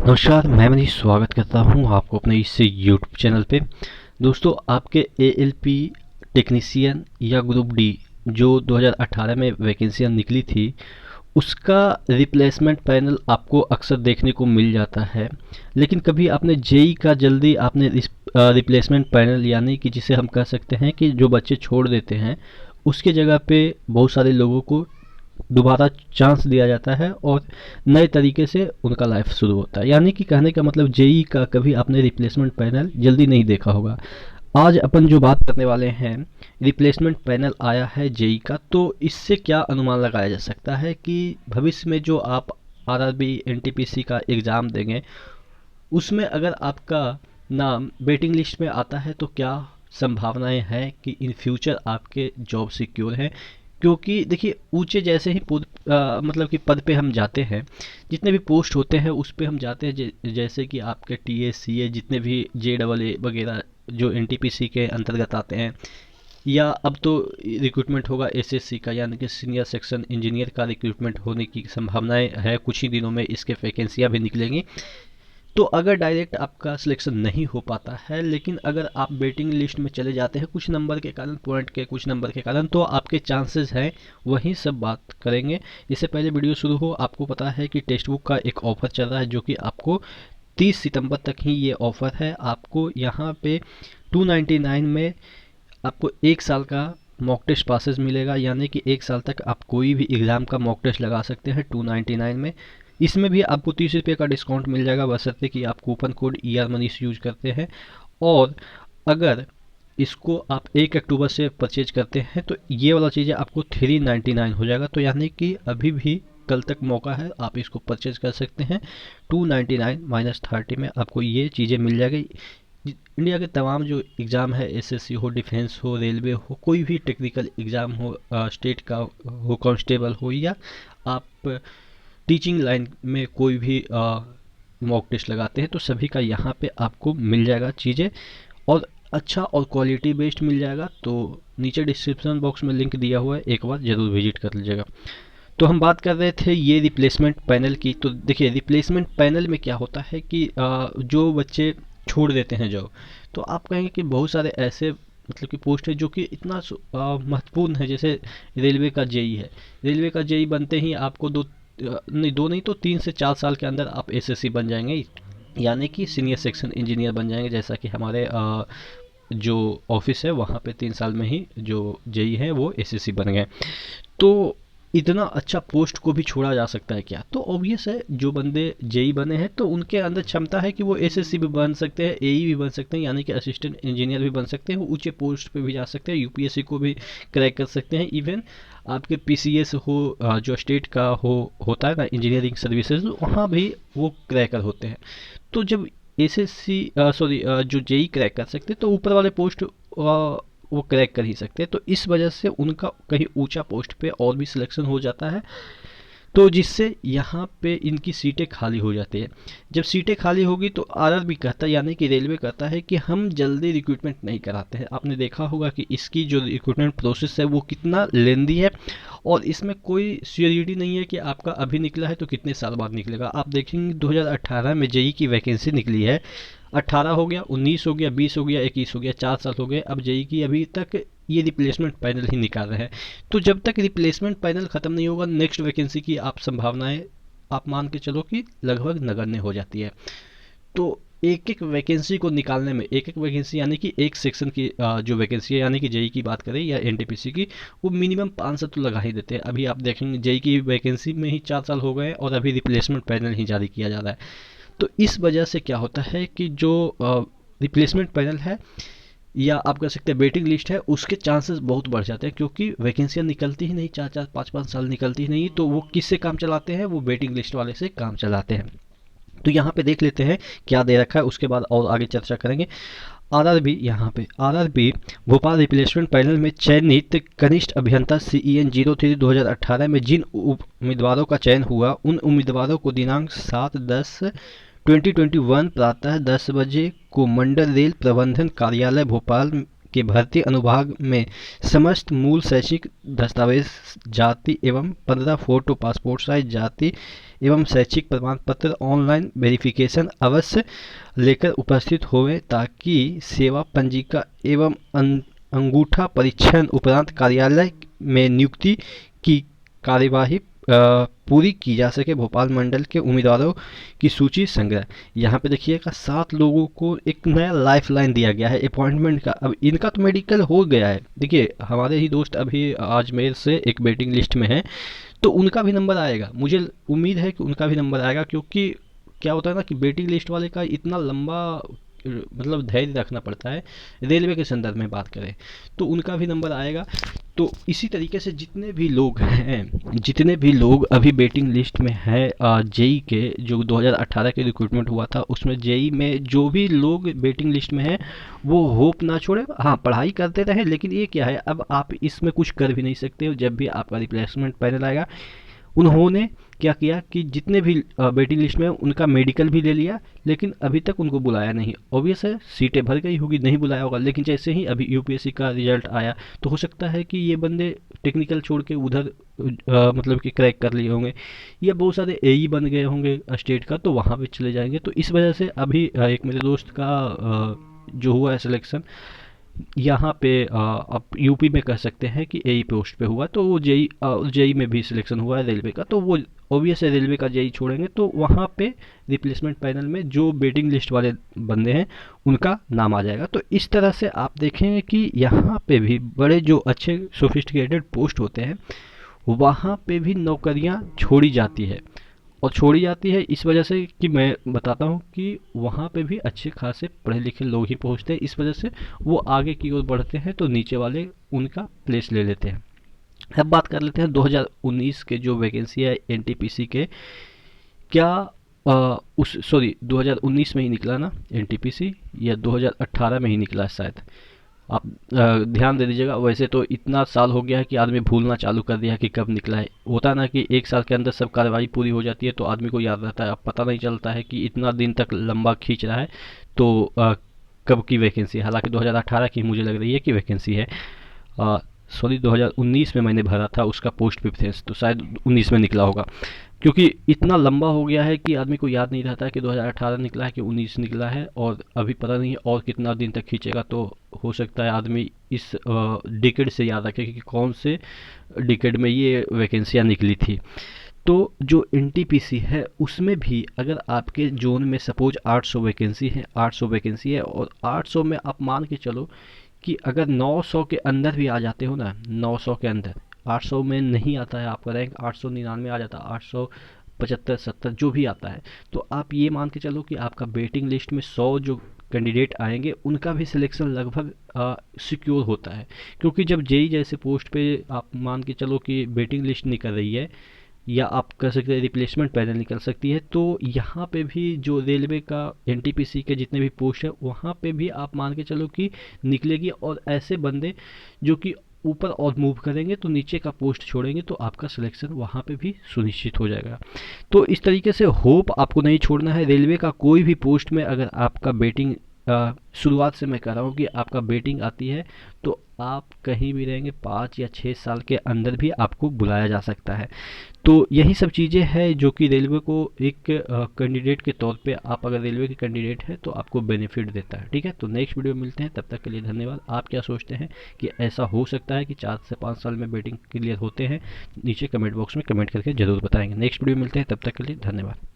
नमस्कार, मैं मनीष स्वागत करता हूं आपको अपने इस यूट्यूब चैनल पे। दोस्तों, आपके एएलपी टेक्नीशियन या ग्रुप डी जो 2018 में वैकेंसियां निकली थी, उसका रिप्लेसमेंट पैनल आपको अक्सर देखने को मिल जाता है। लेकिन कभी आपने जेई का जल्दी आपने रिप्लेसमेंट पैनल यानी कि जिसे हम कह सकते हैं कि जो बच्चे छोड़ देते हैं, उसके जगह पे बहुत सारे लोगों को दोबारा चांस दिया जाता है और नए तरीके से उनका लाइफ शुरू होता है। यानी कि कहने का मतलब जेई का कभी आपने रिप्लेसमेंट पैनल जल्दी नहीं देखा होगा। आज अपन जो बात करने वाले हैं, रिप्लेसमेंट पैनल आया है जेई का, तो इससे क्या अनुमान लगाया जा सकता है कि भविष्य में जो आप आरआरबी एनटीपीसी का एग्ज़ाम देंगे, उसमें अगर आपका नाम वेटिंग लिस्ट में आता है तो क्या संभावनाएं हैं कि इन फ्यूचर आपके जॉब सिक्योर है। क्योंकि देखिए, ऊंचे जैसे ही मतलब कि पद पे हम जाते हैं, जितने भी पोस्ट होते हैं उस पे हम जाते हैं, जैसे कि आपके टी ए सी ए जितने भी जे डबल ए वगैरह जो एन टी पी सी के अंतर्गत आते हैं, या अब तो रिक्रूटमेंट होगा एस एस सी का यानी कि सीनियर सेक्शन इंजीनियर का रिक्रूटमेंट होने की संभावनाएं है। कुछ ही दिनों में इसके वैकेंसियाँ भी निकलेंगी। तो अगर डायरेक्ट आपका सिलेक्शन नहीं हो पाता है, लेकिन अगर आप वेटिंग लिस्ट में चले जाते हैं कुछ नंबर के कारण, पॉइंट के कुछ नंबर के कारण, तो आपके चांसेस हैं। वही सब बात करेंगे। इससे पहले वीडियो शुरू हो, आपको पता है कि टेक्स्ट बुक का एक ऑफर चल रहा है जो कि आपको 30 सितंबर तक ही ये ऑफर है। आपको यहाँ पे 299 में आपको एक साल का मॉक टेस्ट पासेस मिलेगा, यानी कि एक साल तक आप कोई भी एग्ज़ाम का मॉक टेस्ट लगा सकते हैं 299 में। इसमें भी आपको 30 रुपये का डिस्काउंट मिल जाएगा, बशर्ते कि आप coupon code ER Manish use करते हैं। और अगर इसको आप 1 अक्टूबर से परचेज करते हैं तो ये वाला चीज़ें आपको 399 हो जाएगा। तो यानी कि अभी भी कल तक मौका है, आप इसको परचेज कर सकते हैं। 299 माइनस 30 में आपको ये चीज़ें मिल जाएगी। इंडिया के तमाम जो एग्ज़ाम है, एसएससी हो, डिफेंस हो, रेलवे हो, कोई भी टेक्निकल एग्ज़ाम हो, स्टेट का हो, कांस्टेबल हो, या आप टीचिंग लाइन में कोई भी मॉक टेस्ट लगाते हैं, तो सभी का यहाँ पे आपको मिल जाएगा चीज़ें, और अच्छा और क्वालिटी बेस्ड मिल जाएगा। तो नीचे डिस्क्रिप्शन बॉक्स में लिंक दिया हुआ है, एक बार ज़रूर विजिट कर लीजिएगा। तो हम बात कर रहे थे ये रिप्लेसमेंट पैनल की। तो देखिए, रिप्लेसमेंट पैनल में क्या होता है कि जो बच्चे छोड़ देते हैं जॉब, तो आप कहेंगे कि बहुत सारे ऐसे मतलब कि पोस्ट है जो कि इतना महत्वपूर्ण है। जैसे रेलवे का जेई है, रेलवे का जेई बनते ही आपको दो नहीं तो 3 से 4 साल के अंदर आप एसएससी बन जाएंगे, यानी कि सीनियर सेक्शन इंजीनियर बन जाएंगे। जैसा कि हमारे जो ऑफिस है वहाँ पे 3 साल में ही जो जेई है वो एसएससी बन गए। तो इतना अच्छा पोस्ट को भी छोड़ा जा सकता है क्या? तो ऑब्वियस है, जो बंदे जेई बने हैं तो उनके अंदर क्षमता है कि वो एसएससी भी बन सकते हैं, एई भी बन सकते हैं, यानी कि असिस्टेंट इंजीनियर भी बन सकते हैं, वो ऊंचे पोस्ट पे भी जा सकते हैं, यूपीएससी को भी क्रैक कर सकते हैं। इवन आपके पीसीएस हो, जो स्टेट का होता है ना, इंजीनियरिंग सर्विसेज, वहाँ भी वो क्रैकर होते हैं। तो जब एसएससी सॉरी जो जेई क्रैक कर सकते हैं, तो ऊपर वाले पोस्ट वो क्रैक कर ही सकते हैं। तो इस वजह से उनका कहीं ऊंचा पोस्ट पे और भी सिलेक्शन हो जाता है, तो जिससे यहाँ पे इनकी सीटें खाली हो जाती है। जब सीटें खाली होगी तो आरआरबी कहता है, यानी कि रेलवे कहता है कि हम जल्दी रिक्रूटमेंट नहीं कराते हैं। आपने देखा होगा कि इसकी जो रिक्रूटमेंट प्रोसेस है वो कितना लेंदी है, और इसमें कोई श्योरिटी नहीं है कि आपका अभी निकला है तो कितने साल बाद निकलेगा। आप देखेंगे 2018 में जेई की वैकेंसी निकली है, 18 हो गया, 19 हो गया, 20 हो गया, 21 हो गया, 4 साल हो गए। अब जेई की अभी तक ये रिप्लेसमेंट पैनल ही निकाल रहे हैं। तो जब तक रिप्लेसमेंट पैनल ख़त्म नहीं होगा, नेक्स्ट वैकेंसी की आप संभावनाएं आप मान के चलो कि लगभग नगण्य हो जाती है। तो एक एक वैकेंसी को निकालने में, एक एक वैकेंसी यानी कि एक सेक्शन की जो वैकेंसी है, यानी कि जेई की बात करें या एनटीपीसी की, वो मिनिमम 5 साल तो लगा ही देते हैं। अभी आप देखेंगे जेई की वैकेंसी में ही 4 साल हो गए और अभी रिप्लेसमेंट पैनल ही जारी किया जा रहा है। तो इस वजह से क्या होता है कि जो रिप्लेसमेंट पैनल है, या आप कह सकते हैं वेटिंग लिस्ट है, उसके चांसेस बहुत बढ़ जाते हैं, क्योंकि वैकेंसियाँ निकलती ही नहीं, 4 4 5 5 साल निकलती ही नहीं। तो वो किससे काम चलाते हैं? वो वेटिंग लिस्ट वाले से काम चलाते हैं। तो यहाँ पे देख लेते हैं क्या दे रखा है, उसके बाद और आगे चर्चा करेंगे। आरआरबी, यहाँ पे आरआरबी भोपाल रिप्लेसमेंट पैनल में चयनित कनिष्ठ अभियंता CEN 03 2018 में जिन उम्मीदवारों का चयन हुआ, उन उम्मीदवारों को दिनांक 7/10/2021 प्रातः 10 बजे को मंडल रेल प्रबंधन कार्यालय भोपाल के भर्ती अनुभाग में समस्त मूल शैक्षिक दस्तावेज जाति एवं 15 फोटो पासपोर्ट साइज जाति एवं शैक्षिक प्रमाण पत्र ऑनलाइन वेरिफिकेशन अवश्य लेकर उपस्थित होवें, ताकि सेवा पंजिका एवं अंगूठा परीक्षण उपरांत कार्यालय में नियुक्ति की कार्यवाही पूरी की जा सके। भोपाल मंडल के उम्मीदवारों की सूची संग्रह। यहाँ पे देखिएगा 7 लोगों को एक नया लाइफ लाइन दिया गया है अपॉइंटमेंट का। अब इनका तो मेडिकल हो गया है। देखिए हमारे ही दोस्त अभी अजमेर से एक वेटिंग लिस्ट में है, तो उनका भी नंबर आएगा। मुझे उम्मीद है कि उनका भी नंबर आएगा, क्योंकि क्या होता है ना कि वेटिंग लिस्ट वाले का इतना लंबा मतलब धैर्य रखना पड़ता है। रेलवे के संदर्भ में बात करें तो उनका भी नंबर आएगा। तो इसी तरीके से जितने भी लोग अभी वेटिंग लिस्ट में हैं जेई के, जो 2018 के रिक्रूटमेंट हुआ था उसमें जेई में जो भी लोग वेटिंग लिस्ट में हैं वो होप ना छोड़े। हाँ, पढ़ाई करते रहे, लेकिन ये क्या है, अब आप इसमें कुछ कर भी नहीं सकते हो। जब भी आपका रिप्लेसमेंट पैनल आएगा, उन्होंने क्या किया कि जितने भी वेटिंग लिस्ट में उनका मेडिकल भी ले लिया, लेकिन अभी तक उनको बुलाया नहीं। ऑब्वियस है सीटें भर गई होगी, नहीं बुलाया होगा। लेकिन जैसे ही अभी यूपीएससी का रिजल्ट आया तो हो सकता है कि ये बंदे टेक्निकल छोड़ के उधर मतलब कि क्रैक कर लिए होंगे, या बहुत सारे एई बन गए होंगे स्टेट का, तो वहाँ पे चले जाएंगे। तो इस वजह से अभी एक मेरे दोस्त का जो हुआ है सिलेक्शन यहाँ पे आप यूपी में कह सकते हैं कि एई पोस्ट पे हुआ, तो वो जेई में भी सिलेक्शन हुआ है रेलवे का। तो वो ऑब्वियस है रेलवे का जेई छोड़ेंगे, तो वहाँ पे रिप्लेसमेंट पैनल में जो वेटिंग लिस्ट वाले बंदे हैं उनका नाम आ जाएगा। तो इस तरह से आप देखेंगे कि यहाँ पे भी बड़े जो अच्छे सोफिस्टिकेटेड पोस्ट होते हैं वहाँ पे भी नौकरियाँ छोड़ी जाती है। और छोड़ी जाती है इस वजह से कि मैं बताता हूँ कि वहाँ पे भी अच्छे खासे पढ़े लिखे लोग ही पहुँचते हैं। इस वजह से वो आगे की ओर बढ़ते हैं, तो नीचे वाले उनका प्लेस ले लेते हैं। अब बात कर लेते हैं 2019 के जो वैकेंसी है एनटीपीसी के, क्या 2019 में ही निकला ना एनटीपीसी, या 2018 में ही निकला शायद। आप ध्यान दे दीजिएगा। वैसे तो इतना साल हो गया है कि आदमी भूलना चालू कर दिया है कि कब निकला है। होता है ना कि एक साल के अंदर सब कार्रवाई पूरी हो जाती है तो आदमी को याद रहता है। अब पता नहीं चलता है कि इतना दिन तक लंबा खींच रहा है तो कब की वैकेंसी है। हालांकि 2018 की मुझे लग रही है कि वैकेंसी है। 2019 में मैंने भरा था उसका पोस्ट प्रेफरेंस, तो शायद 19 में निकला होगा, क्योंकि इतना लंबा हो गया है कि आदमी को याद नहीं रहता है कि 2018 निकला है कि 19 निकला है, और अभी पता नहीं और कितना दिन तक खींचेगा। तो हो सकता है आदमी इस डिकेड से याद रखे कि कौन से डिकेड में ये वैकेंसियाँ निकली थी। तो जो एनटीपीसी है उसमें भी अगर आपके जोन में सपोज 800 वैकेंसी है, 800 वैकेंसी है, और 800 में आप मान के चलो कि अगर 900 के अंदर भी आ जाते हो ना, 900 के अंदर, 800 में नहीं आता है आपका रैंक, 899 आ जाता है, 875 70 जो भी आता है, तो आप ये मान के चलो कि आपका वेटिंग लिस्ट में 100 जो कैंडिडेट आएंगे उनका भी सिलेक्शन लगभग सिक्योर होता है। क्योंकि जब जेई जैसे पोस्ट पे आप मान के चलो कि वेटिंग लिस्ट निकल रही है, या आप कह सकते हैं रिप्लेसमेंट पैनल निकल सकती है, तो यहाँ पे भी जो रेलवे का एनटीपीसी के जितने भी पोस्ट है वहाँ पे भी आप मान के चलो कि निकलेगी। और ऐसे बंदे जो कि ऊपर और मूव करेंगे तो नीचे का पोस्ट छोड़ेंगे, तो आपका सिलेक्शन वहाँ पे भी सुनिश्चित हो जाएगा। तो इस तरीके से होप आपको नहीं छोड़ना है। रेलवे का कोई भी पोस्ट में अगर आपका बेटिंग शुरुआत से मैं कह रहा हूँ कि आपका बेटिंग आती है तो आप कहीं भी रहेंगे 5 या 6 साल के अंदर भी आपको बुलाया जा सकता है। तो यही सब चीज़ें हैं जो कि रेलवे को एक कैंडिडेट के तौर पे, आप अगर रेलवे के कैंडिडेट हैं तो आपको बेनिफिट देता है। ठीक है, तो नेक्स्ट वीडियो मिलते हैं, तब तक के लिए धन्यवाद। आप क्या सोचते हैं कि ऐसा हो सकता है कि 4 से 5 साल में बेटिंग क्लियर होते हैं? नीचे कमेंट बॉक्स में कमेंट करके ज़रूर बताएंगे। नेक्स्ट वीडियो मिलते हैं, तब तक के लिए धन्यवाद।